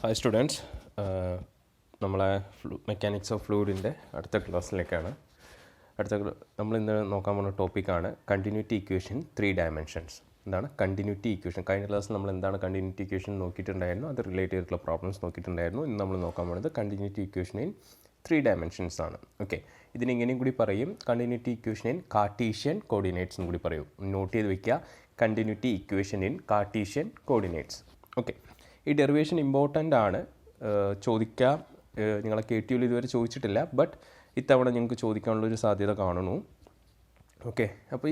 Hi students, നമ്മളെ mechanics of ഫ്ലൂയിഡിൻ്റെ അടുത്ത ക്ലാസ്സിലേക്കാണ്. നമ്മളിന്ന് നോക്കാൻ പോകുന്ന ടോപ്പിക്കാണ് കണ്ടിന്യൂറ്റി ഇക്വേഷൻ 3 ഡയമെൻഷൻസ്. എന്താണ് കണ്ടിന്യൂറ്റി ഇക്വേഷൻ? കഴിഞ്ഞ ക്ലാസ്സിൽ നമ്മൾ എന്താണ് കണ്ടിന്യൂറ്റി ഇക്വേഷൻ നോക്കിയിട്ടുണ്ടായിരുന്നു, അത് റിലേറ്റ് ചെയ്തിട്ടുള്ള പ്രോബ്ലംസ് നോക്കിയിട്ടുണ്ടായിരുന്നു. ഇന്ന് നമ്മൾ നോക്കാൻ പോകുന്നത് കണ്ടിന്യൂറ്റി ഇക്വേഷൻ ഇൻ 3 ഡയമെൻഷൻസ് ആണ്. ഓക്കെ, ഇതിനിങ്ങനെയും കൂടി പറയും, കണ്ടിന്യൂറ്റി ഇക്വേഷൻ ഇൻ കാർട്ടീഷ്യൻ കോർഡിനേറ്റ്സും കൂടി പറയും. നോട്ട് ചെയ്ത് വയ്ക്കുക, continuity equation in cartesian coordinates. Okay, ഈ ഡെറിവേഷൻ ഇമ്പോർട്ടൻ്റ് ആണ്, ചോദിക്കാം. നിങ്ങളെ KTUവിൽ ഇതുവരെ ചോദിച്ചിട്ടില്ല, ബട്ട് ഇത്തവണ നിങ്ങൾക്ക് ചോദിക്കാനുള്ളൊരു സാധ്യത കാണുന്നു. ഓക്കെ, അപ്പോൾ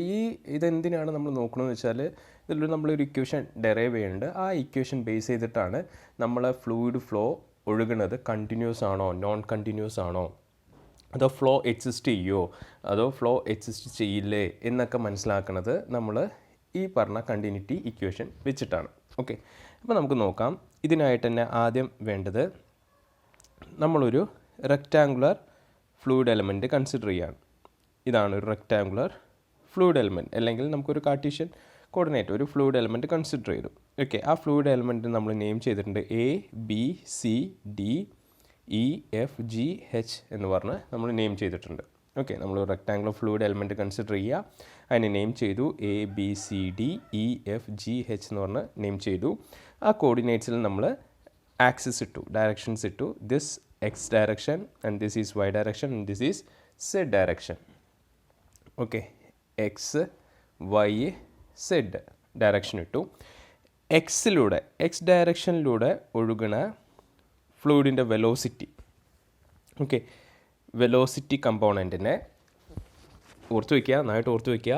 ഇതെന്തിനാണ് നമ്മൾ നോക്കണമെന്ന് വെച്ചാൽ, ഇതിലൊരു നമ്മളൊരു ഇക്വേഷൻ ഡെറൈവ് ചെയ്യുന്നുണ്ട്. ആ ഇക്വേഷൻ ബേസ് ചെയ്തിട്ടാണ് നമ്മളെ ഫ്ലൂയിഡ് ഫ്ലോ ഒഴുകുന്നത് കണ്ടിന്യൂസ് ആണോ നോൺ കണ്ടിന്യൂസ് ആണോ, അതോ ഫ്ലോ എക്സിസ്റ്റ് ചെയ്യുമോ അതോ ഫ്ലോ എക്സിസ്റ്റ് ചെയ്യില്ലേ എന്നൊക്കെ മനസ്സിലാക്കുന്നത് നമ്മൾ ഈ പറഞ്ഞ കണ്ടിന്യൂറ്റി ഇക്വേഷൻ വെച്ചിട്ടാണ്. ഓക്കെ, അപ്പോൾ നമുക്ക് നോക്കാം. ഇതിനായിട്ട് തന്നെ ആദ്യം വേണ്ടത് നമ്മളൊരു റെക്റ്റാങ്കുലർ ഫ്ലൂയിഡ് എലമെൻറ്റ് കൺസിഡർ ചെയ്യാണ്. ഇതാണ് ഒരു റെക്റ്റാങ്കുലർ ഫ്ലൂയിഡ് എലമെൻറ്റ്, അല്ലെങ്കിൽ നമുക്കൊരു കാർട്ടീഷ്യൻ കോർഡിനേറ്റ് ഒരു ഫ്ലൂയിഡ് എലമെൻറ്റ് കൺസിഡർ ചെയ്തു. ഓക്കെ, ആ ഫ്ലൂയിഡ് എലമെൻറ്റ് നമ്മൾ നെയിം ചെയ്തിട്ടുണ്ട് ABCDEFGH എന്ന് പറഞ്ഞ് നമ്മൾ നെയിം ചെയ്തിട്ടുണ്ട്. ഓക്കെ, നമ്മൾ റെക്റ്റാങ്കുലർ ഫ്ലൂയിഡ് എലമെൻറ്റ് കൺസിഡർ ചെയ്യുക, അതിനെ നെയിം ചെയ്തു ABCDEFGH എന്ന് പറഞ്ഞ് നെയിം ചെയ്തു. ആ കോർഡിനേറ്റ്സിൽ നമ്മൾ ആക്സിസ് ഇട്ടു, ഡയറക്ഷൻസ് ഇട്ടു. This X direction and this is Y direction and this is Z direction. Okay, X Y Z direction ഇട്ടു. എക്സ് ഡയറക്ഷനിലൂടെ ഒഴുകണ ഫ്ലൂയിഡിൻ്റെ വെലോസിറ്റി, ഓക്കെ, വെലോസിറ്റി കമ്പോണൻറ്റിനെ ഓർത്ത് വയ്ക്കുക, നന്നായിട്ട് ഓർത്ത് വയ്ക്കുക.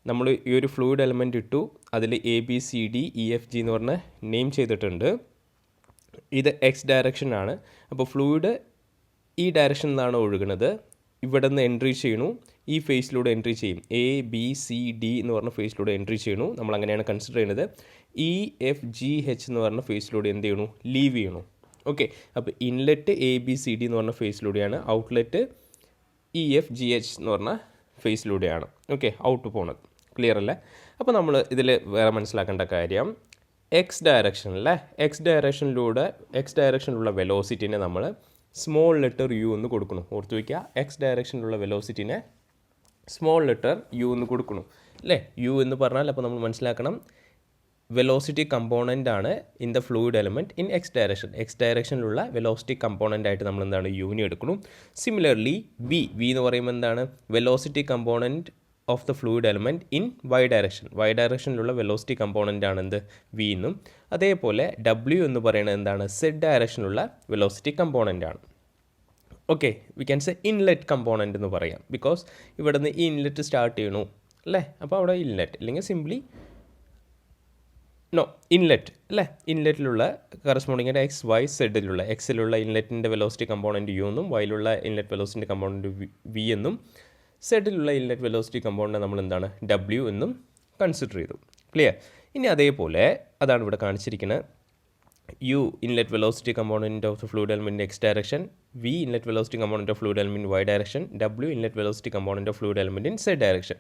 നമ്മൾ ഈ ഒരു ഫ്ലൂയിഡ് എലമെൻറ്റ് ഇട്ടു, അതിൽ ABCDEFG എന്ന് പറഞ്ഞ് നെയിം ചെയ്തിട്ടുണ്ട്. ഇത് എക്സ് ഡയറക്ഷനാണ്. അപ്പോൾ ഫ്ലൂയിഡ് ഈ ഡയറക്ഷനിൽ നിന്നാണ് ഒഴുകുന്നത്. ഇവിടെ നിന്ന് എൻട്രി ചെയ്യണു, ഈ ഫേസിലൂടെ എൻട്രി ചെയ്യും. ABCD എന്ന് പറഞ്ഞ ഫേസിലൂടെ എൻട്രി ചെയ്യണു, നമ്മൾ അങ്ങനെയാണ് കൺസിഡർ ചെയ്യുന്നത്. EFGH എന്ന് പറഞ്ഞ ഫേസിലൂടെ എന്ത് ചെയ്യണു, ലീവ് ചെയ്യണു. ഓക്കെ, അപ്പോൾ ഇൻലെറ്റ് ABCD എന്ന് പറഞ്ഞ ഫേസിലൂടെയാണ്, ഔട്ട്ലെറ്റ് EFGH എന്ന് പറഞ്ഞ ഫേസിലൂടെയാണ്. ഓക്കെ, ഔട്ട് പോണത്. ക്ലിയർ അല്ലേ? അപ്പോൾ നമ്മൾ ഇതിൽ വേറെ മനസ്സിലാക്കേണ്ട കാര്യം, എക്സ് ഡയറക്ഷനിലുള്ള വെലോസിറ്റിനെ നമ്മൾ സ്മോൾ ലെറ്റർ U എന്ന് കൊടുക്കണം. ഓർത്ത് വയ്ക്കുക, എക്സ് ഡയറക്ഷനിലുള്ള വെലോസിറ്റിനെ സ്മോൾ ലെറ്റർ U എന്ന് കൊടുക്കണം അല്ലേ? U എന്ന് പറഞ്ഞാൽ അപ്പോൾ നമ്മൾ മനസ്സിലാക്കണം, വെലോസിറ്റി കമ്പോണൻ്റ് ആണ് in the fluid element in X ഡയറക്ഷനിലുള്ള വെലോസിറ്റി കമ്പോണൻ്റ് ആയിട്ട് നമ്മൾ എന്താണ് യൂനി എടുക്കണം. സിമിലർലി വി എന്ന് പറയുമ്പോൾ എന്താണ്, velocity component of the fluid element in Y ഡയറക്ഷനിലുള്ള വെലോസിറ്റി കമ്പോണൻ്റ് ആണ് എന്ത്, വി എന്നും. അതേപോലെ W എന്ന് പറയുന്നത് എന്താണ്, സെഡ് ഡയറക്ഷനിലുള്ള വെലോസിറ്റി കമ്പോണൻ്റ് ആണ്. Okay, we can say inlet component എന്ന് പറയാം, ബിക്കോസ് ഇവിടെ നിന്ന് ഈ ഇൻലെറ്റ് സ്റ്റാർട്ട് ചെയ്യണു അല്ലേ? അപ്പോൾ അവിടെ ഇൻലെറ്റ്, അല്ലെങ്കിൽ സിംപ്ലി ഇൻലെറ്റ് അല്ലേ? ഇൻലെറ്റിലുള്ള കറസ്പോണ്ടിങ് XYZയിലുള്ള എക്സിലുള്ള ഇൻലെറ്റിൻ്റെ വെലോസിറ്റി കമ്പോണൻറ്റ് U എന്നും, വൈയിലുള്ള ഇൻലെറ്റ് വെലോസിറ്റി കമ്പോണൻറ്റ് V എന്നും, സെഡിലുള്ള ഇൻലെറ്റ് വെലോസിറ്റി കമ്പോണൻറ്റ് നമ്മൾ എന്താണ് W എന്നും കൺസിഡർ ചെയ്തു. ക്ലിയർ? ഇനി അതേപോലെ അതാണ് ഇവിടെ കാണിച്ചിരിക്കുന്നത്. U inlet velocity component of the fluid element X direction, V inlet velocity component of fluid element Y direction, W inlet velocity component of fluid element in Z direction.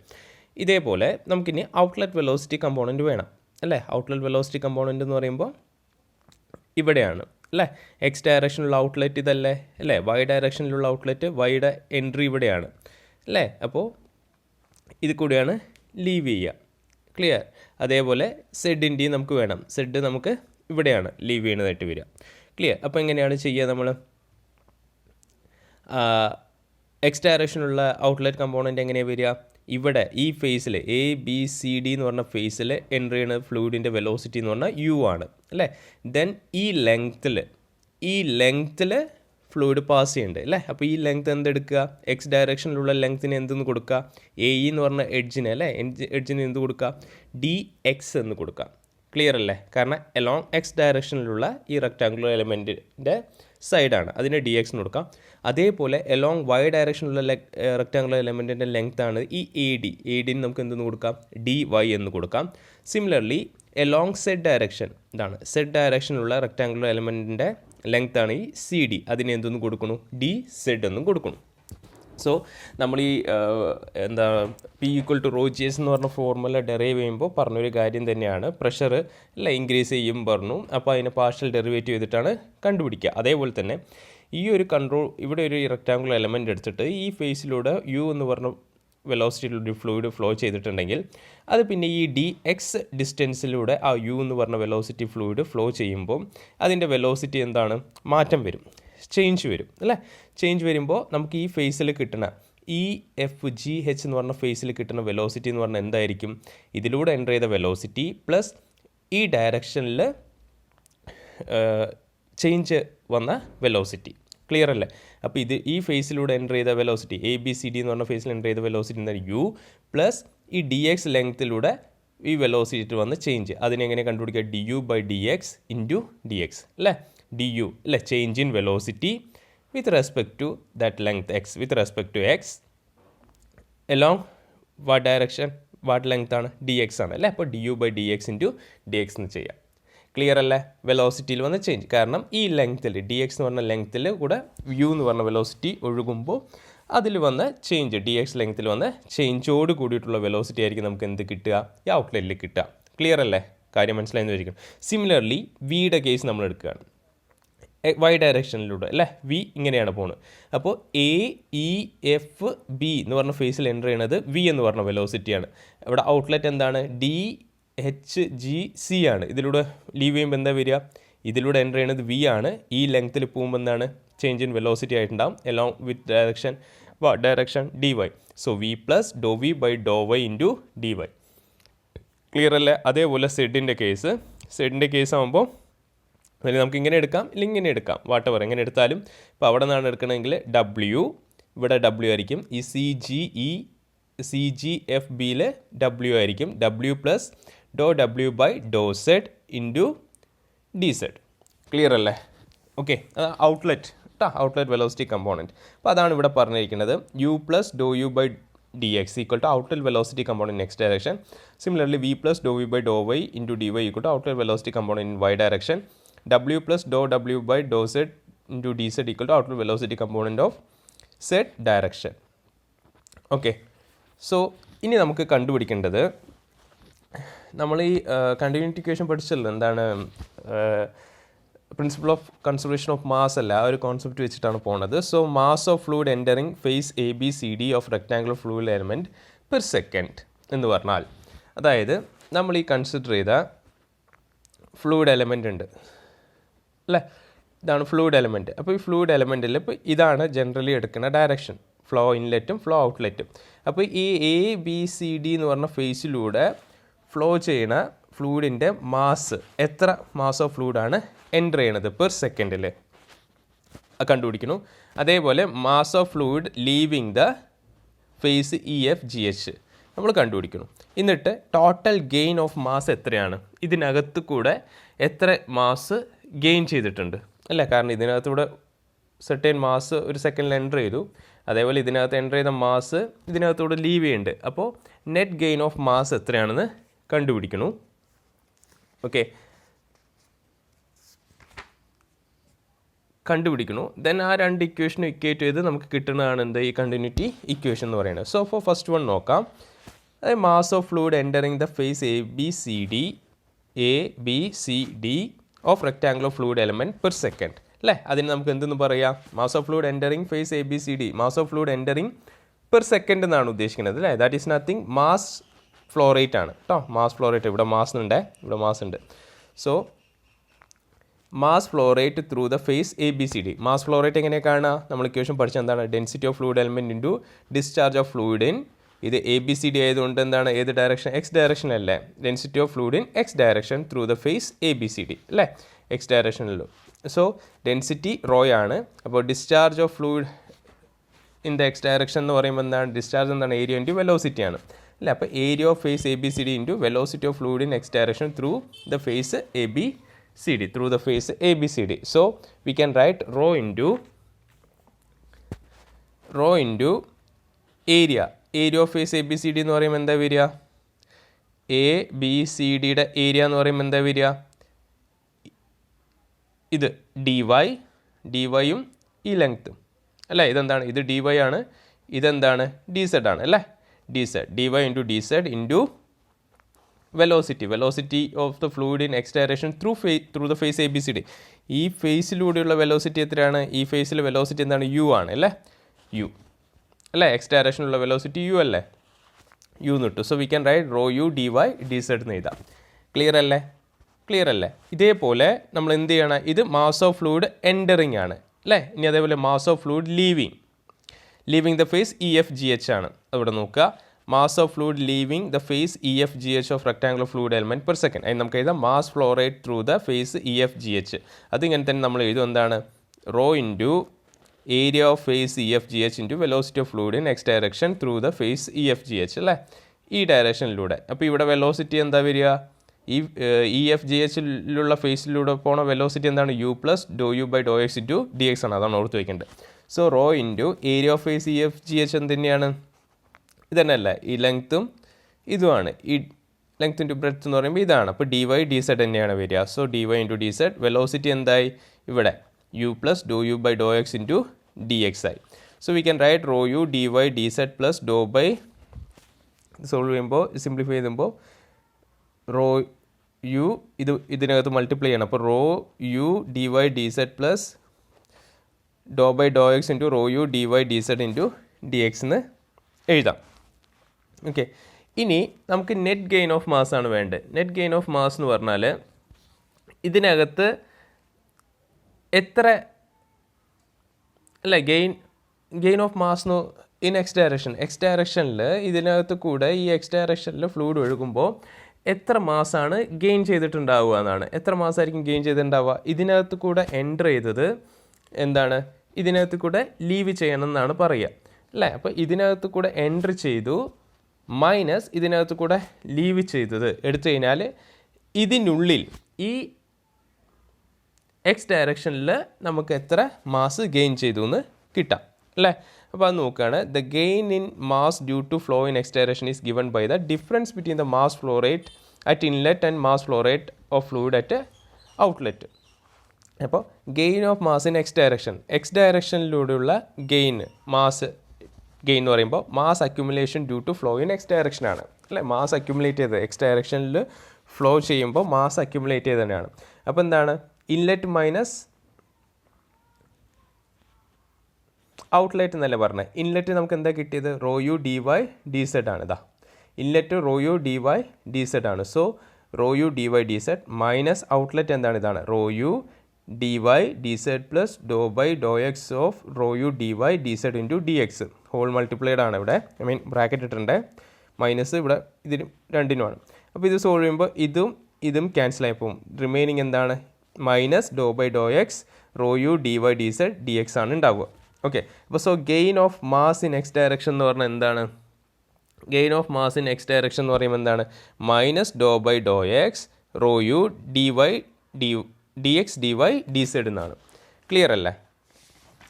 ഇതേപോലെ നമുക്കിനി outlet velocity component വേണം അല്ലേ? Outlet velocity component എന്ന് പറയുമ്പോൾ ഇവിടെയാണ് അല്ലേ? X ഡയറക്ഷനിലുള്ള outlet ഇതല്ലേ അല്ലേ? വൈ ഡയറക്ഷനിലുള്ള ഔട്ട്ലെറ്റ്, വൈയുടെ എൻട്രി ഇവിടെയാണ് അല്ലേ? അപ്പോൾ ഇത് കൂടിയാണ് ലീവ് ചെയ്യുക. ക്ലിയർ? അതേപോലെ സെഡിൻ്റെയും നമുക്ക് വേണം, സെഡ് നമുക്ക് ഇവിടെയാണ് ലീവ് ചെയ്യുന്നതായിട്ട് വരിക. ക്ലിയർ? അപ്പോൾ എങ്ങനെയാണ് ചെയ്യുക നമ്മൾ? എക്സ് ഡയറക്ഷനുള്ള ഔട്ട്ലെറ്റ് കമ്പോണൻറ്റ് എങ്ങനെയാണ് വരിക? ഇവിടെ ഈ ഫേസിൽ ABCD എന്ന് പറഞ്ഞ ഫേസിൽ എൻട്രി ചെയ്യുന്ന ഫ്ലൂയിഡിൻ്റെ വെലോസിറ്റി എന്ന് പറഞ്ഞാൽ U ആണ് അല്ലേ? ദെൻ ഈ ലെങ്ത്തിൽ ഫ്ലൂയിഡ് പാസ് ചെയ്യുന്നുണ്ട് അല്ലേ? അപ്പോൾ ഈ ലെങ്ത് എന്തെടുക്കുക, എക്സ് ഡയറക്ഷനിലുള്ള ലെങ്ത്തിന് എന്തെന്ന് കൊടുക്കുക, AE എന്ന് പറഞ്ഞ എഡ്ജിന് അല്ലേ, എഡ്ജിന് എന്ത് കൊടുക്കുക, DX എന്ന് കൊടുക്കുക. ക്ലിയർ അല്ലേ? കാരണം എലോങ് എക്സ് ഡയറക്ഷനിലുള്ള ഈ റെക്റ്റാങ്കുലർ എലമെൻറ്റിൻ്റെ സൈഡാണ്, അതിന് DX എന്ന് കൊടുക്കാം. അതേപോലെ എലോങ് വൈ ഡയറക്ഷനിലുള്ള റെക്റ്റാങ്കുലർ എലമെൻറ്റിൻ്റെ ലെങ്ത് ആണ് ഈ ADന് നമുക്ക് എന്തെന്ന് കൊടുക്കാം, DY എന്ന് കൊടുക്കാം. സിമിലർലി എലോങ് സെഡ് ഡയറക്ഷൻ, ഇതാണ് സെഡ് ഡയറക്ഷനിലുള്ള റെക്റ്റാങ്കുലർ എലമെൻറ്റിൻ്റെ ലെങ്ത് ആണ് ഈ CD, അതിന് എന്തെന്ന് കൊടുക്കണം, DZ എന്നും കൊടുക്കണം. സോ നമ്മൾ ഈ എന്താ P equal to rho G S എന്ന് പറഞ്ഞ ഫോർമുല ഡെറൈവ് ചെയ്യുമ്പോൾ പറഞ്ഞൊരു കാര്യം തന്നെയാണ്. പ്രഷർ ഇൻക്രീസ് ചെയ്യും പറഞ്ഞു. അപ്പോൾ അതിനെ പാർഷ്യൽ ഡെറിവേറ്റീവ് ചെയ്തിട്ടാണ് കണ്ടുപിടിക്കുക. അതേപോലെ തന്നെ ഈ ഒരു കൺട്രോൾ ഇവിടെ ഒരു റെക്റ്റാങ്കുലർ എലമെൻറ്റ് എടുത്തിട്ട് ഈ ഫേസിലൂടെ യു എന്ന് പറഞ്ഞ വെലോസിറ്റിയിലൂടെ ഫ്ലൂയിഡ് ഫ്ലോ ചെയ്തിട്ടുണ്ടെങ്കിൽ അത് പിന്നെ ഈ ഡി എക്സ് ഡിസ്റ്റൻസിലൂടെ ആ യു എന്ന് പറഞ്ഞ വെലോസിറ്റി ഫ്ലൂയിഡ് ഫ്ലോ ചെയ്യുമ്പോൾ അതിൻ്റെ വെലോസിറ്റി എന്താണ്, മാറ്റം വരും, ചേഞ്ച് വരും അല്ലേ. ചേഞ്ച് വരുമ്പോൾ നമുക്ക് ഈ ഫേസിൽ കിട്ടുന്ന ഇ എഫ് ജി എച്ച് എന്ന് പറഞ്ഞ ഫേസിൽ കിട്ടുന്ന വെലോസിറ്റി എന്ന് പറഞ്ഞാൽ എന്തായിരിക്കും, ഇതിലൂടെ എൻ്റർ ചെയ്ത വെലോസിറ്റി പ്ലസ് ഈ ഡയറക്ഷനിൽ ചേഞ്ച് വന്ന വെലോസിറ്റി. ക്ലിയർ അല്ലേ? അപ്പോൾ ഇത് ഈ ഫേസിലൂടെ എൻ്റർ ചെയ്ത velocity A B C D എന്ന് പറഞ്ഞ ഫേസിൽ എൻ്റർ ചെയ്ത വെലോസിറ്റി എന്താണ് യു പ്ലസ് ഈ ഡി എക്സ് ലെങ്ത്തിലൂടെ ഈ വെലോസിറ്റി വന്ന് ചേഞ്ച്. അതിനെങ്ങനെ കണ്ടുപിടിക്കുക, D U by D X into D X അല്ലേ. ഡി യു അല്ലേ, change in velocity with respect to that length X, with respect to X along what direction, what length ആണ്, D X ആണ് അല്ലേ. അപ്പോൾ D U by D X into D X എന്ന് ചെയ്യാം. Clear അല്ലേ? വെലോസിറ്റിയിൽ വന്ന് change, കാരണം ഈ ലെങ്ത്തിൽ ഡി എക്സ് എന്ന് പറഞ്ഞ ലെങ്ത്തിൽ കൂടെ യു എന്ന് പറഞ്ഞ വെലോസിറ്റി ഒഴുകുമ്പോൾ അതിൽ വന്ന് ചേഞ്ച്, ഡി എക്സ് ലെങ്ത്തിൽ വന്ന് ചേഞ്ചോട് കൂടിയിട്ടുള്ള വെലോസിറ്റി ആയിരിക്കും നമുക്ക് എന്ത് കിട്ടുക, ഈ ഔട്ട്ലെറ്റിൽ കിട്ടുക. ക്ലിയർ അല്ലേ? കാര്യം മനസ്സിലായെന്ന് വിചാരിക്കണം. സിമിലർലി വിയുടെ കേസ് നമ്മൾ എടുക്കുകയാണ്, വൈ ഡയറക്ഷനിലൂടെ അല്ലേ. വി ഇങ്ങനെയാണ് പോകുന്നത്. അപ്പോൾ എ ഇ എഫ് ബി എന്ന് പറഞ്ഞ ഫേസിൽ എൻ്റർ ചെയ്യണത് വി എന്ന് പറഞ്ഞ വെലോസിറ്റിയാണ്. ഇവിടെ ഔട്ട്ലെറ്റ് എന്താണ്, ഡി എച്ച് ജി സി ആണ്. ഇതിലൂടെ ലീവ് ചെയ്യുമ്പോൾ എന്താ വരിക, ഇതിലൂടെ എൻ്റർ ചെയ്യുന്നത് വി ആണ്. ഈ ലെങ്ത്തിൽ പോകുമ്പോൾ എന്താണ്, ചേഞ്ച് ഇൻ വെലോസിറ്റി ആയിട്ടുണ്ടാകും along with direction direction D Y. So V plus dou V by Dr Y into D Y. Clear അല്ലേ? അതേപോലെ സെഡിൻ്റെ കേസ് ആകുമ്പോൾ അല്ലെങ്കിൽ നമുക്ക് ഇങ്ങനെ എടുക്കാം, ഇല്ലെങ്കിൽ ഇങ്ങനെ എടുക്കാം, വാട്ടെവർ എങ്ങനെ എടുത്താലും. ഇപ്പോൾ അവിടെ നിന്നാണ് എടുക്കണമെങ്കിൽ ഡബ്ല്യു, ഇവിടെ ഡബ്ല്യു ആയിരിക്കും. ഈ സി ജി എഫ് ബിയിൽ ഡബ്ല്യു ആയിരിക്കും. W plus dou W by Dr Z into D Z. Clear അല്ലേ? Okay, outlet outlet velocity component. അപ്പോൾ അതാണ് ഇവിടെ പറഞ്ഞിരിക്കുന്നത്. U plus Dr U by D X equal to outlet velocity component next direction. Similarly V plus dou V by Dr Y into D Y equal to outlet velocity component in Y direction. W plus dou W by dou Z into dz equal to outward velocity component of Z direction. Okay, so ഇനി നമുക്ക് കണ്ടുപിടിക്കേണ്ടത്, നമ്മൾ ഈ continuity equation പഠിച്ചല്ലോ, എന്താണ് principle of conservation of mass അല്ല, ആ ഒരു കോൺസെപ്റ്റ് വെച്ചിട്ടാണ് പോകുന്നത്. So mass of fluid entering face A B C D of rectangular fluid element per second എന്ന് പറഞ്ഞാൽ, അതായത് നമ്മൾ ഈ കൺസിഡർ ചെയ്ത ഫ്ലൂയിഡ് എലമെൻ്റ് ഉണ്ട് അല്ലേ, ഇതാണ് ഫ്ലൂയിഡ് എലമെൻറ്റ്. അപ്പോൾ ഈ ഫ്ലൂയിഡ് എലമെൻറ്റിൽ ഇപ്പോൾ ഇതാണ് ജനറലി എടുക്കുന്ന ഡയറക്ഷൻ, ഫ്ലോ ഇൻലെറ്റും ഫ്ലോ ഔട്ട്ലെറ്റും. അപ്പോൾ ഈ എ ബി സി ഡി എന്ന് പറഞ്ഞ ഫേസിലൂടെ ഫ്ലോ ചെയ്യുന്ന ഫ്ലൂയിഡിൻ്റെ മാസ്, എത്ര മാസ് ഓഫ് ഫ്ലൂയിഡാണ് എൻ്റർ ചെയ്യണത് പെർ സെക്കൻഡിൽ കണ്ടുപിടിക്കുന്നു. അതേപോലെ mass of fluid leaving the face E F G H നമ്മൾ കണ്ടുപിടിക്കുന്നു. എന്നിട്ട് ടോട്ടൽ ഗെയിൻ ഓഫ് മാസ് എത്രയാണ്, ഇതിനകത്ത് കൂടെ എത്ര മാസ് ഗെയിൻ ചെയ്തിട്ടുണ്ട് അല്ലേ. കാരണം ഇതിനകത്തൂടെ സെർട്ടൈൻ മാസ് ഒരു സെക്കൻഡിൽ എൻ്റർ ചെയ്തു, അതേപോലെ ഇതിനകത്ത് എൻ്റർ ചെയ്ത മാസ് ഇതിനകത്തൂടെ ലീവ് ചെയ്യുന്നുണ്ട്. അപ്പോൾ നെറ്റ് ഗെയിൻ ഓഫ് മാസ് എത്രയാണെന്ന് കണ്ടുപിടിക്കുന്നു. ഓക്കെ, കണ്ടുപിടിക്കുന്നു. ദെൻ ആ രണ്ട് ഇക്വേഷനും ഇക്വേറ്റ് ചെയ്ത് നമുക്ക് കിട്ടുന്നതാണ് എന്ത്, ഈ കണ്ടിന്യൂറ്റി ഇക്വേഷൻ എന്ന് പറയുന്നത്. സോ ഫോർ ഫസ്റ്റ് വൺ നോക്കാം. അതായത് mass of fluid entering the face A B C D of rectangular fluid element per second അല്ലേ. അതിന് നമുക്ക് എന്തെന്ന് പറയാം, mass of fluid entering face A B C D, mass of fluid entering per second എന്നാണ് ഉദ്ദേശിക്കുന്നത് അല്ലേ. That is nothing, mass flow rate ആണ് കേട്ടോ. മാസ് ഫ്ലോ റേറ്റ്, ഇവിടെ മാസ് ഉണ്ട്, ഇവിടെ മാസ് ഉണ്ട്. So mass flow rate through the face A B C D. Mass flow rate എങ്ങനെ കാണുക, നമ്മൾ ഇക്വേഷൻ പഠിച്ച എന്താണ്, density of fluid element into discharge of fluid in, ഇത് എ ബി സി ഡി ആയതുകൊണ്ട് എന്താണ്, ഏത് ഡയറക്ഷൻ, എക്സ് ഡയറക്ഷൻ അല്ലേ. Density of fluid in X direction through the face A B C D അല്ലേ, എക്സ് ഡയറക്ഷനിലും. So density rho ആണ്. അപ്പോൾ discharge of fluid in the X direction എന്ന് പറയുമ്പോൾ എന്താണ്, ഡിസ്ചാർജ് എന്താണ്, ഏരിയ ഇൻറ്റു വെലോസിറ്റി ആണ് അല്ലേ. അപ്പോൾ area of face A B C D into velocity of fluid in X direction through the face A B C D, through the face A B C D. So we can write rho into area. Area of face A B C D എന്ന് പറയുമ്പോൾ എന്താ വരിക, A B C ഡിയുടെ area എന്ന് പറയുമ്പോൾ എന്താ വരിക, ഇത് ഡി വൈയും ഈ ലെങ്ത്തും അല്ലേ. ഇതെന്താണ്, ഇത് ഡി വൈ ആണ്, ഇതെന്താണ് ഡി സെഡ് ആണ് അല്ലേ D Z D Y into D Z into velocity of the fluid in X direction through the face A B C D ഈ ഫേസിലൂടെയുള്ള വെലോസിറ്റി എത്രയാണ് ഈ ഫേസിലെ വെലോസിറ്റി എന്താണ് യു ആണ് അല്ലേ യു അല്ലേ എക്സ് ഡയറക്ഷനിലുള്ള വെലോസിറ്റി യു അല്ലേ യു എന്ന് കിട്ടും so we can write rho U D Y D Z എന്ന് എഴുതാം ക്ലിയർ അല്ലേ ഇതേപോലെ നമ്മൾ എന്ത് ചെയ്യണം ഇത് മാസ് ഓഫ് ഫ്ലൂയിഡ് എൻറ്ററിങ് ആണ് അല്ലേ ഇനി അതേപോലെ mass of fluid leaving the face E F G H ആണ് അവിടെ നോക്കുക mass of fluid leaving the face E F G H of rectangular fluid element per second അതിന് നമുക്ക് എഴുതാം mass flow rate through the face E F G H അതിങ്ങനെ തന്നെ നമ്മൾ എഴുതും എന്താണ് rho into area of face E F G H into velocity of fluid in X direction through the face E F G H അല്ലേ ഈ ഡയറക്ഷനിലൂടെ അപ്പോൾ ഇവിടെ വെലോസിറ്റി എന്താ വരിക ഈ ഇ എഫ് ജി എച്ചിലുള്ള ഫേസിലൂടെ പോണ വെലോസിറ്റി എന്താണ് U plus Dr U by Dr X into D X ആണ് അതാണ് ഓർത്ത് വയ്ക്കേണ്ടത് so rho into area of face E F G H എന്ത് തന്നെയാണ് ഇത് തന്നെയല്ല ഈ ലെങ്ത്തും ഇതുമാണ് ഈ ലെങ്ത് ഇൻറ്റു ബ്രെഡ്ത്ത് എന്ന് പറയുമ്പോൾ ഇതാണ് അപ്പോൾ ഡി വൈ ഡി സെഡ് തന്നെയാണ് വരിക so D Y into D Z velocity എന്തായി ഇവിടെ U plus Dr U by Dr X into D X ആയി so we can write rho U D Y D Z plus Dr by solve ചെയ്യുമ്പോൾ simplify ചെയ്യുമ്പോൾ rho U ഇതിനകത്ത് multiply ചെയ്യണം അപ്പോൾ rho U D Y D Z plus Dr by Dr X into rho U D Y D Z into D X എന്ന് എഴുതാം okay ഇനി നമുക്ക് net gain of mass ആണ് വേണ്ടത് നെറ്റ് ഗെയിൻ ഓഫ് മാസ് എന്ന് പറഞ്ഞാൽ ഇതിനകത്ത് എത്ര അല്ലേ gain of mass in X ഡയറക്ഷനിൽ ഇതിനകത്ത് കൂടെ ഈ എക്സ് ഡയറക്ഷനിൽ ഫ്ലൂയിഡ് ഒഴുകുമ്പോൾ എത്ര മാസാണ് ഗെയിൻ ചെയ്തിട്ടുണ്ടാവുക എന്നാണ് എത്ര മാസമായിരിക്കും ഗെയിൻ ചെയ്തിട്ടുണ്ടാവുക ഇതിനകത്ത് കൂടെ എൻ്റർ ചെയ്തത് എന്താണ് ഇതിനകത്ത് കൂടെ ലീവ് ചെയ്യണം എന്നാണ് പറയുക അല്ലേ അപ്പോൾ ഇതിനകത്ത് കൂടെ എൻ്റർ ചെയ്തു മൈനസ് ഇതിനകത്ത് കൂടെ ലീവ് ചെയ്തത് എടുത്തു കഴിഞ്ഞാൽ ഇതിനുള്ളിൽ ഈ എക്സ് ഡയറക്ഷനിൽ നമുക്ക് എത്ര മാസ് ഗെയിൻ ചെയ്തു എന്ന് കിട്ടാം അല്ലേ അപ്പോൾ അത് നോക്കുകയാണ് the gain in mass due to flow in X direction is given by the difference between the mass flow rate at inlet and mass flow rate of fluid at outlet അപ്പോൾ gain of mass in X ഡയറക്ഷനിലൂടെയുള്ള mass gain എന്ന് പറയുമ്പോൾ mass accumulation due to flow in X ഡയറക്ഷനാണ് അല്ലേ mass accumulate ചെയ്തത് X ഡയറക്ഷനിൽ flow ചെയ്യുമ്പോൾ mass accumulate ചെയ്ത് തന്നെയാണ് അപ്പോൾ എന്താണ് ഇൻലെറ്റ് മൈനസ് ഔട്ട്ലെറ്റ് എന്നല്ലേ പറഞ്ഞത് ഇൻലെറ്റ് നമുക്ക് എന്താ കിട്ടിയത് rho U D Y D Z ആണ് ഇതാ inlet rho U D Y D Z ആണ് so rho U D Y D Z minus outlet എന്താണ് ഇതാണ് rho U D Y D Z plus Dr by Dr X of rho U D Y D Z into D X whole multiplied ആണ് ഇവിടെ bracket ഇട്ടിട്ടുണ്ട് minus ഇവിടെ ഇതിന് രണ്ടിനുമാണ് അപ്പോൾ ഇത് solve ചെയ്യുമ്പോൾ ഇതും ക്യാൻസൽ ആയി പോകും റിമൈനിങ് എന്താണ് minus Dr by Dr X rho U D Y D Z D X ആണ് ഉണ്ടാവുക ഓക്കെ അപ്പോൾ so gain of mass in X direction എന്ന് പറഞ്ഞാൽ എന്താണ് gain of mass in X direction എന്ന് പറയുമ്പോൾ എന്താണ് minus Dr by Dr X rho U D Y D X D Y D Z എന്നാണ് ക്ലിയർ അല്ലേ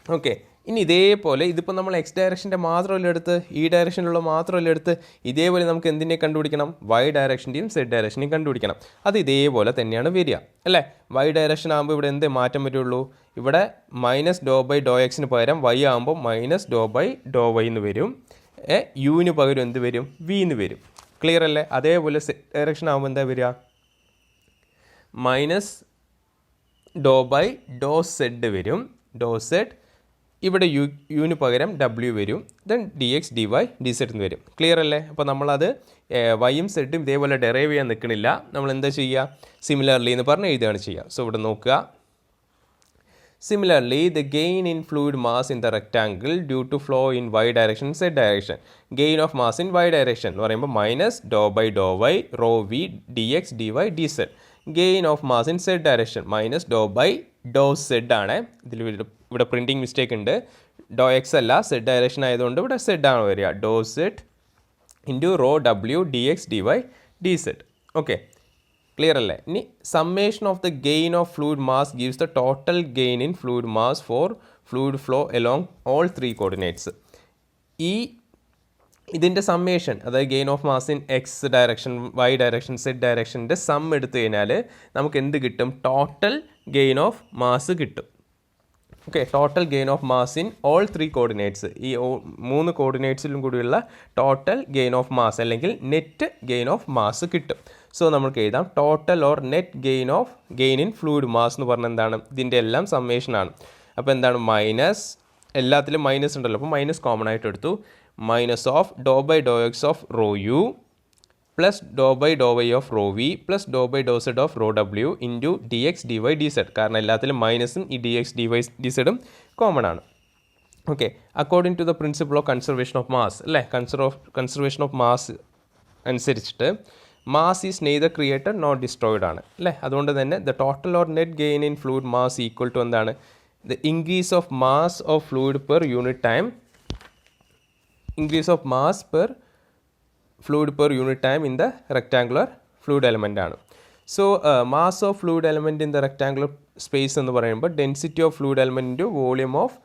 ഓക്കെ ഇനി ഇതേപോലെ ഇതിപ്പോൾ നമ്മൾ എക്സ് ഡയറക്ഷൻ്റെ മാത്രമല്ല എടുത്ത് ഈ ഡയറക്ഷനിലുള്ള മാത്രമല്ല എടുത്ത് ഇതേപോലെ നമുക്ക് എന്തിനെ കണ്ടുപിടിക്കണം വൈ ഡയറക്ഷൻ്റെയും സെഡ് ഡയറക്ഷൻ്റെയും കണ്ടുപിടിക്കണം അത് ഇതേപോലെ തന്നെയാണ് വരിക അല്ലേ വൈ ഡയറക്ഷൻ ആകുമ്പോൾ ഇവിടെ എന്ത് മാറ്റം പറ്റുള്ളൂ ഇവിടെ മൈനസ് ഡോ ബൈ ഡോ എക്സിന് പകരം വൈ ആകുമ്പോൾ minus Dr by Dr Y എന്ന് വരും യുവിന് പകരം എന്ത് വരും വി എന്ന് വരും ക്ലിയർ അല്ലേ അതേപോലെ സെഡ് ഡയറക്ഷൻ ആകുമ്പോൾ എന്താ വരിക minus Dr by Dr Z വരും ഡോ സെഡ് ഇവിടെ യുവിന് പകരം ഡബ്ല്യു വരും then D X D Y D Z എന്ന് വരും ക്ലിയർ അല്ലേ അപ്പോൾ നമ്മളത് വൈയും സെഡും ഇതേപോലെ ഡെറൈവ് ചെയ്യാൻ നിൽക്കണില്ല നമ്മൾ എന്താ ചെയ്യുക സിമിലർലി എന്ന് പറഞ്ഞ് എഴുതുകയാണ് ചെയ്യുക സോ ഇവിടെ നോക്കുക similarly the gain in fluid mass in the rectangle due to flow in Y direction Z direction gain of mass in Y direction എന്ന് പറയുമ്പോൾ minus Dr by Dr Y rho V D X D Y D Z gain of mass in Z direction minus Dr by Dr Z ആണ് ഇതിൽ ഇവിടെ printing mistake ഉണ്ട് doh X അല്ല Z direction ആയതുകൊണ്ട് ഇവിടെ Z ആണ് വരിക ഡോ Z into rho W D X D Y D Z okay clear അല്ലേ ഇനി summation of the gain of fluid mass gives the total gain in fluid mass for fluid flow along all three coordinates ഇതിൻ്റെ summation അതായത് gain of mass in X direction Y direction Z ഡയറക്ഷൻ്റെ sum എടുത്തു കഴിഞ്ഞാൽ നമുക്ക് എന്ത് കിട്ടും total gain of mass കിട്ടും okay, total gain of mass in all 3 coordinates. ഈ 3 കോർഡിനേറ്റ്സിലും കൂടിയുള്ള ടോട്ടൽ ഗെയിൻ ഓഫ് മാസ് അല്ലെങ്കിൽ നെറ്റ് ഗെയിൻ ഓഫ് മാസ് കിട്ടും. സോ നമുക്ക് എഴുതാം total or net gain in fluid mass എന്ന് പറഞ്ഞാൽ എന്താണ്? ഇതിൻ്റെ എല്ലാം സമ്മേഷനാണ്. അപ്പോൾ എന്താണ്? മൈനസ്, എല്ലാത്തിലും മൈനസ് ഉണ്ടല്ലോ, അപ്പോൾ മൈനസ് കോമൺ ആയിട്ട് എടുത്തു. Minus of dou by Dr X of rho U plus Dr by Dr Y of rho V plus Dr by Dr Z of rho W into D X D Y D Z. കാരണം എല്ലാത്തിലും മൈനസും ഈ D X D Y D സെഡും common ആണ്. Okay, according to the principle of conservation of mass അല്ലേ, conservation of mass അനുസരിച്ചിട്ട് mass is neither created nor destroyed ആണ് അല്ലേ. അതുകൊണ്ട് തന്നെ the total or net gain in fluid mass equal to എന്താണ്? The increase of mass of fluid per unit time, increase of mass per fluid per unit time in the rectangular fluid element ആണ്. So mass of fluid element in the rectangular space എന്ന് പറയുമ്പോൾ density of fluid element into volume of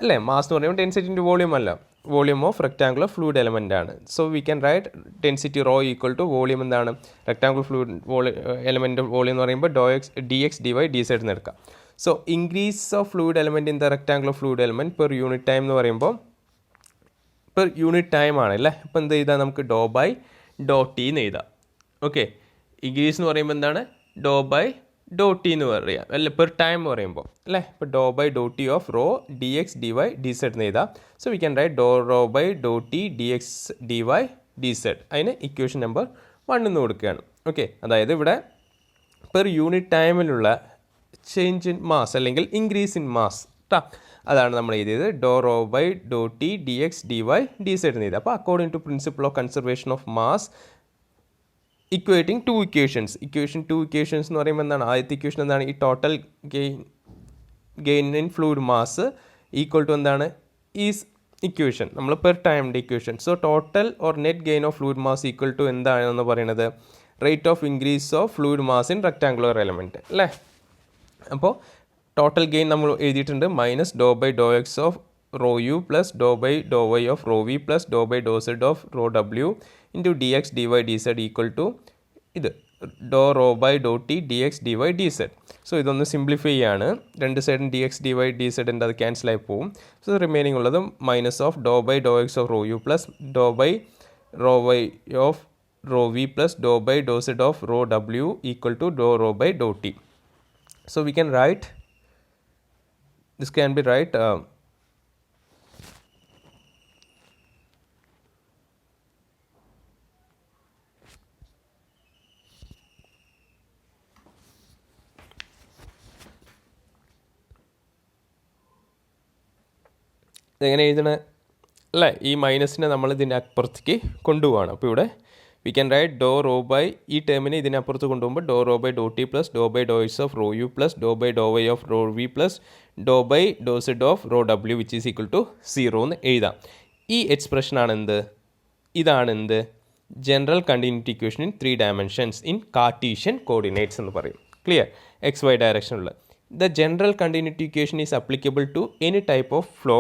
അല്ലേ, mass എന്ന് പറയുമ്പോൾ density into volume അല്ല, volume of rectangular fluid element ആണ്. So we can write density rho equal to volume എന്താണ്? Rectangular fluid element volume എന്ന് പറയുമ്പോൾ D X D Y D Z എന്ന് എടുക്കാം. So increase of fluid element in the rectangular fluid element per unit time എന്ന് പറയുമ്പോൾ per unit time ആണ് അല്ലേ. അപ്പോൾ എന്ത് ചെയ്താൽ നമുക്ക് ഡോ ബൈ ഡോ ടി എന്ന് എഴുതാം. ഓക്കെ, ഇൻക്രീസ് എന്ന് പറയുമ്പോൾ എന്താണ്? ഡോ ബൈ ഡോ ടി എന്ന് പറയാം അല്ലെ, പെർ ടൈം എന്ന് പറയുമ്പോൾ അല്ലേ. ഇപ്പോൾ dou by Dr T of rho D X D Y D Z എന്ന് എഴുതാം. So we can write dou rho by Dr T D X D Y D Z. അതിന് ഇക്വേഷൻ നമ്പർ 1 എന്ന് കൊടുക്കുകയാണ്. Okay, അതായത് ഇവിടെ പെർ യൂണിറ്റ് ടൈമിലുള്ള change in mass അല്ലെങ്കിൽ increase in mass ട്ടാ, അതാണ് നമ്മൾ എഴുതിയത്. Dou rho by Dr T D X D Y D Z എന്ന് എഴുതി. അപ്പോൾ according to principle of conservation of mass equating 2 equations. Equation 2 equations എന്ന് പറയുമ്പോൾ എന്താണ്? ആദ്യത്തെ ഇക്വേഷൻ എന്താണ്? ഈ total gain in fluid mass equal to എന്താണ്? ഈസ് ഇക്വേഷൻ നമ്മൾ പെർ ടൈമിൻ്റെ equation. So total or net gain of fluid mass equal to എന്താണെന്ന് പറയുന്നത്? Rate of increase of fluid mass in rectangular element അല്ലേ. അപ്പോൾ total gain നമ്മൾ എഴുതിയിട്ടുണ്ട് minus Dr by Dr X of rho U plus Dr by Dr Y of rho V plus Dr by Dr Z of rho W into D X D Y D z equal to ഇത് dou rho by Dr T D X D Y D z. So ഇതൊന്ന് simplify ചെയ്യാണ്. രണ്ട് സൈഡും d X D Y ഡി സെഡിൻ്റെ അത് cancel ആയി പോകും. സോ റിമൈനിങ് ഉള്ളത് minus of dou by Dr X of rho U plus Dr by rho y of rho V plus Dr by Dr Z of rho W equal to doh rho by Dr T. So we can write, this can be right ഇതെങ്ങനെ എഴുതണ അല്ലേ, ഈ മൈനസിനെ നമ്മൾ ഇതിൻ്റെ അപ്പുറത്തേക്ക് കൊണ്ടുപോവാണ്. അപ്പോൾ ഇവിടെ we can write dou rho by ഈ ടേമിനെ ഇതിനപ്പുറത്ത് കൊണ്ടുപോകുമ്പോൾ dou rho by Dr t plus Dr by Dr X of rho U plus Dr by Dr Y of rho V plus Dr by Dr Z of rho ഡബ്ല്യു which is equal to 0 എന്ന് എഴുതാം. ഈ എക്സ്പ്രഷനാണ് എന്ത്? ഇതാണ് എന്ത്? General continuity equation in 3 dimensions in cartesian coordinates എന്ന് പറയും. Clear? X y ഡയറക്ഷനുള്ള the general continuity equation is applicable to any type of flow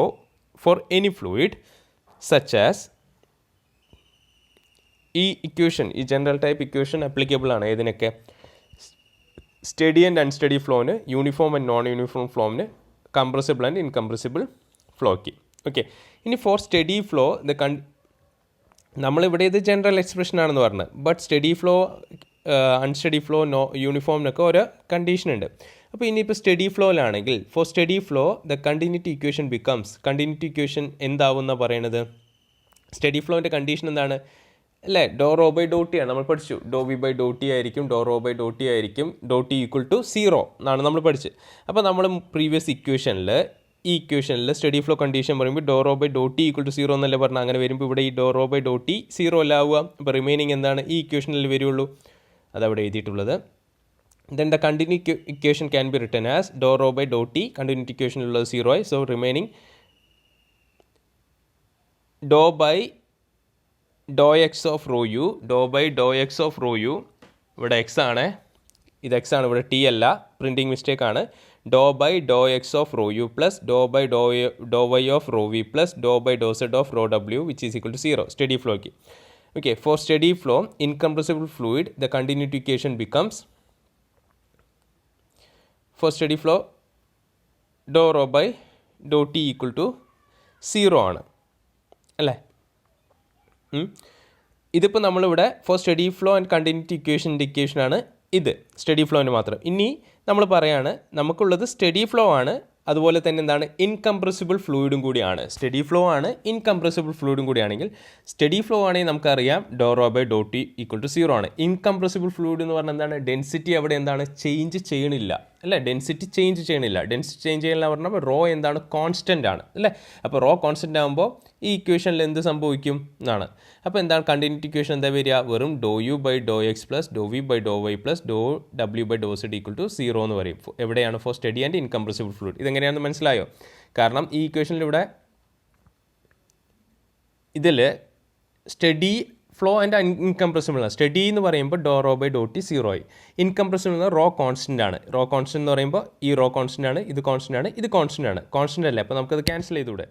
for any fluid such as. ഈ ഇക്വേഷൻ, ഈ ജനറൽ ടൈപ്പ് ഇക്വേഷൻ അപ്ലിക്കബിൾ ആണ് ഏതിനൊക്കെ? Steady and unsteady ഫ്ലോന്, uniform and non uniform ഫ്ലോമിന്, compressible and incompressible ഫ്ലോയ്ക്ക്. Okay, ഇനി for steady flow നമ്മളിവിടെ ഇത് ജനറൽ എക്സ്പ്രഷൻ ആണെന്ന് പറഞ്ഞത്. But steady flow, unsteady flow, യൂണിഫോമിനൊക്കെ ഓരോ കണ്ടീഷൻ ഉണ്ട്. അപ്പോൾ ഇനിയിപ്പോൾ സ്റ്റഡി ഫ്ലോയിലാണെങ്കിൽ for steady flow the continuity equation becomes, continuity equation എന്താവും എന്നാണ് പറയണത്? സ്റ്റഡി ഫ്ലോൻ്റെ കണ്ടീഷൻ എന്താണ് അല്ലേ? ഡോ റോ ബൈ ഡോ ടി ആണ് നമ്മൾ പഠിച്ചു. ഡോ വി ബൈ ഡോ ടി ആയിരിക്കും, ഡോ റോ ബൈ ഡോ ടി ആയിരിക്കും, ഡോ ടി ഈക്വൽ ടു 0 എന്നാണ് നമ്മൾ പഠിച്ചത്. അപ്പോൾ നമ്മൾ പ്രീവിയസ് ഇക്വേഷനിൽ, ഈ ഇക്വേഷനിൽ സ്റ്റഡി ഫ്ലോ കണ്ടീഷൻ പറയുമ്പോൾ dou rho by Dr t equal to 0 എന്നല്ലേ പറഞ്ഞാൽ. അങ്ങനെ വരുമ്പോൾ ഇവിടെ ഈ dou rho by Dr t 0 അല്ല ആവുക. അപ്പോൾ റിമൈനിങ് എന്താണ്? ഈ ഇക്വേഷനിൽ വരുള്ളൂ, അതവിടെ എഴുതിയിട്ടുള്ളത്. Then the continuity equation can be written as dou rho by dou t, continuity equation ഉള്ളത് 0 ആയി. So remaining dou by dou x of rho u, dou by dou x of rho u, ഇവിടെ x ആണ്, ഇത് x ആണ്, ഇവിടെ t അല്ല, printing mistake ആണ്. dou by dou x of rho u plus dou by dou y of rho v plus dou by dou z of rho w which is equal to 0. Steady flow. Okay, for steady flow incompressible fluid the continuity equation becomes, for steady flow dou rho by dou t equal to 0 ആണ് അല്ലേ. ഇതിപ്പോൾ നമ്മളിവിടെ for steady flow and continuity ഇക്വേഷനാണ് ഇത്, steady ഫ്ലോന് മാത്രം. ഇനി നമ്മൾ പറയാണ് നമുക്കുള്ളത് സ്റ്റഡി ഫ്ലോ ആണ്, അതുപോലെ തന്നെ എന്താണ് ഇൻകംപ്രസിബിൾ ഫ്ലൂയിഡും കൂടിയാണ്. സ്റ്റഡി ഫ്ലോ ആണ്, ഇൻകംപ്രസിബിൾ ഫ്ലൂയിഡും കൂടിയാണെങ്കിൽ സ്റ്റഡി ഫ്ലോ ആണെങ്കിൽ നമുക്കറിയാം dou rho by Dr t equal to 0 ആണ്. ഇൻകംപ്രസിബിൾ ഫ്ലൂയിഡ് എന്ന് പറഞ്ഞാൽ എന്താണ്, ഡെൻസിറ്റി അവിടെ എന്താണ് ചേഞ്ച് ചെയ്യണില്ല അല്ലേ, ഡെൻസിറ്റി ചേഞ്ച് ചെയ്യണില്ല. ഡെൻസിറ്റി ചേഞ്ച് ചെയ്യണില്ല പറഞ്ഞാൽ റോ എന്താണ് കോൺസ്റ്റൻ്റ് ആണ് അല്ലേ. അപ്പോൾ റോ കോൺസ്റ്റൻ്റ് ആകുമ്പോൾ ഈ ഇക്വേഷനിൽ എന്ത് സംഭവിക്കും എന്നാണ്. അപ്പോൾ എന്താണ് കണ്ടിന്യൂറ്റി ഇക്വേഷൻ എന്താ വരിക, വെറും dou U by Dr x plus dou V by Dr y plus dou W by Dr z equal to 0 എന്ന് പറയും. എവിടെയാണ് for steady and incompressible fluid. ഇതെങ്ങനെയാണെന്ന് മനസ്സിലായോ? കാരണം ഈ ഇക്വേഷനിലൂടെ ഇതിൽ സ്റ്റഡി ഫ്ലോ ആൻഡ് ഇൻകംപ്രസിബിൾ ആണ്. സ്റ്റഡി എന്ന് പറയുമ്പോൾ dou rho by Dr t 0 ആയി. ഇൻകംപ്രസിബിൾ എന്ന് റോ കോൺസ്റ്റൻ്റ് ആണ്. റോ കോൺസ്റ്റൻ്റ് എന്ന് പറയുമ്പോൾ ഈ റോ കോൺസ്റ്റൻ്റ് ആണ്, ഇത് കോൺസ്റ്റൻ്റ് ആണ്, ഇത് കോൺസ്റ്റൻ്റ് ആണ്. കോൺസ്റ്റൻ്റ് അല്ലേ, അപ്പോൾ നമുക്കത് ക്യാൻസൽ ചെയ്തുകൂടെ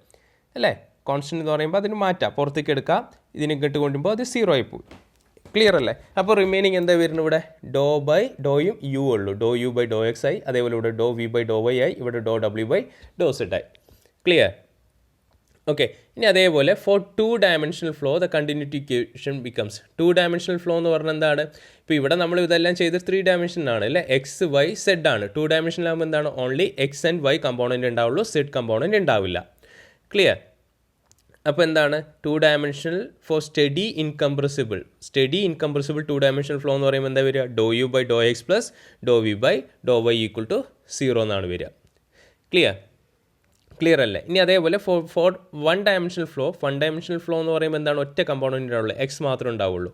അല്ലേ. കോൺസ്റ്റൻ്റ് എന്ന് പറയുമ്പോൾ അതിന് മാറ്റാം, പുറത്തേക്ക് എടുക്കാം, ഇതിന് ഇങ്ങോട്ട് കൊണ്ടുമ്പോൾ അത് 0 ആയി പോകും. ക്ലിയർ അല്ലേ. അപ്പോൾ റിമൈനിങ് എന്താ വരുന്നത്, ഇവിടെ ഡോ ബൈ ഡോയും യു ഉള്ളൂ. Doh U by Dr X ആയി, അതേപോലെ ഇവിടെ doh V by Dr Y ആയി, ഇവിടെ doh W by Dr Z ആയി. ക്ലിയർ. ഓക്കെ. ഇനി അതേപോലെ for 2 dimensional flow the continuity equation becomes. 2 dimensional flow എന്ന് പറഞ്ഞാൽ എന്താണ്, ഇപ്പോൾ ഇവിടെ നമ്മൾ ഇതെല്ലാം ചെയ്ത് 3 ഡയമെൻഷനാണ് അല്ലേ, എക്സ് വൈ സെഡ് ആണ്. 2 ഡയമെൻഷനിലാകുമ്പോൾ എന്താണ്, only x and y component ഉണ്ടാവുള്ളൂ, സെഡ് കമ്പോണൻറ്റ് ഉണ്ടാവില്ല. ക്ലിയർ. അപ്പോൾ എന്താണ് 2 dimensional for steady incompressible. 2 dimensional flow എന്ന് പറയുമ്പോൾ എന്താ വരിക, dou U by Dr x plus dou V by Dr y equal to 0 എന്നാണ് വരിക. ക്ലിയർ അല്ലേ. ഇനി അതേപോലെ ഫോർ 1 ഡയമെൻഷണൽ ഫ്ലോ എന്ന് പറയുമ്പോൾ എന്താണ്, ഒറ്റ കമ്പോണൻറ്റ് ഉണ്ടാവുള്ളൂ, എക്സ് മാത്രമേ ഉണ്ടാവുള്ളൂ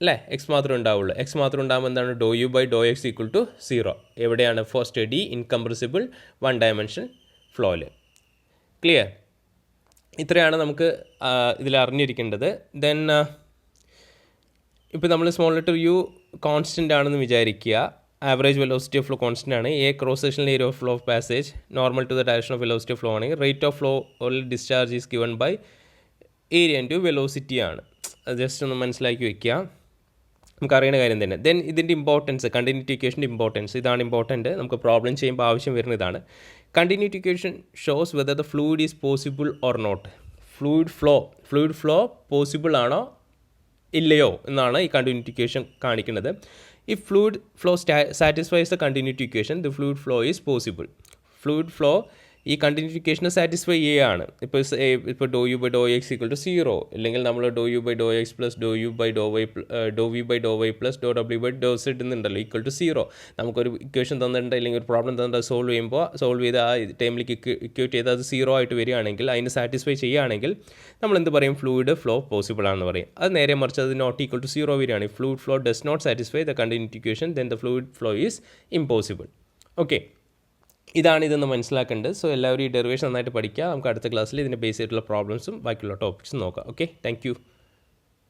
അല്ലേ, എക്സ് മാത്രമേ ഉണ്ടാകുമ്പോൾ എന്താണ്, dou U by Dr x equal to 0. എവിടെയാണ്, ഫോർ സ്റ്റഡി ഇൻകംപ്രസിബിൾ 1 ഡയമെൻഷൻ ഫ്ലോയിൽ. ക്ലിയർ. ഇത്രയാണ് നമുക്ക് ഇതിൽ അറിഞ്ഞിരിക്കേണ്ടത്. ദെൻ ഇപ്പോൾ നമ്മൾ സ്മോൾ ലെറ്റർ യു കോൺസ്റ്റൻ്റ് ആണെന്ന് വിചാരിക്കുക. Average velocity of flow constant ആണ്. A cross sectional area of flow of passage normal to the direction of velocity of flow ആണെങ്കിൽ rate of flow or discharge is given by area into velocity ആണ്. അത് just ഒന്ന് മനസ്സിലാക്കി വെക്കുക, നമുക്കറിയുന്ന കാര്യം തന്നെ. ദെൻ ഇതിൻ്റെ ഇമ്പോർട്ടൻസ്, കണ്ടിന്യൂറ്റി ഇക്വേഷൻ്റെ ഇമ്പോർട്ടൻസ്, ഇതാണ് ഇമ്പോർട്ടൻറ്റ്. നമുക്ക് പ്രോബ്ലം ചെയ്യുമ്പോൾ ആവശ്യം വരുന്ന ഇതാണ്. Continuity equation shows whether the fluid is possible or not. Fluid flow possible ആണോ ഇല്ലയോ എന്നാണ് ഈ കണ്ടിന്യൂറ്റി ഇക്വേഷൻ കാണിക്കുന്നത്. If fluid flow satisfies the continuity equation, the fluid flow is possible. Fluid flow ഈ കണ്ടിന്യൂറ്റി ഇക്വേഷനെ സാറ്റിസ്ഫൈ ചെയ്യുകയാണ്. ഇപ്പോൾ dou U by Dr x equal to 0, അല്ലെങ്കിൽ നമ്മൾ dou U by Dr x plus Dr U by Dr y dou V by Dr y plus dou W by Dr z എന്നുണ്ടല്ലോ equal to 0. നമുക്കൊരു equation തന്നിട്ടുണ്ട്, അല്ലെങ്കിൽ ഒരു problem തന്നിട്ട് solve ചെയ്ത് ആ ടൈമിലേക്ക് ഇക്വേറ്റ് ചെയ്ത് അത് 0 ആയിട്ട് വരികയാണെങ്കിൽ, അതിന് സാറ്റിസ്ഫൈ ചെയ്യുകയാണെങ്കിൽ നമ്മൾ എന്ത് പറയും, ഫ്ലൂയിഡ് ഫ്ലോ പോസിബിൾ ആണെന്ന് പറയും. അത് നേരെ മറിച്ച് അത് നോട്ട് ഈക്വൽ ടു 0 വരികയാണ്, fluid flow does not satisfy the continuity equation, then the fluid flow is impossible. Okay, ഇതൊന്ന് മനസ്സിലാക്കേണ്ടത്. സോ എല്ലാവരും ഈ ഡെറിവേഷൻ നന്നായിട്ട് പഠിക്കുക. നമുക്ക് അടുത്ത ക്ലാസ്സിൽ ഇതിൻ്റെ ബേസ് ആയിട്ടുള്ള പ്രോബ്ലംസും ബാക്കിയുള്ള ടോപ്പിക്സും നോക്കാം. Okay, thank you.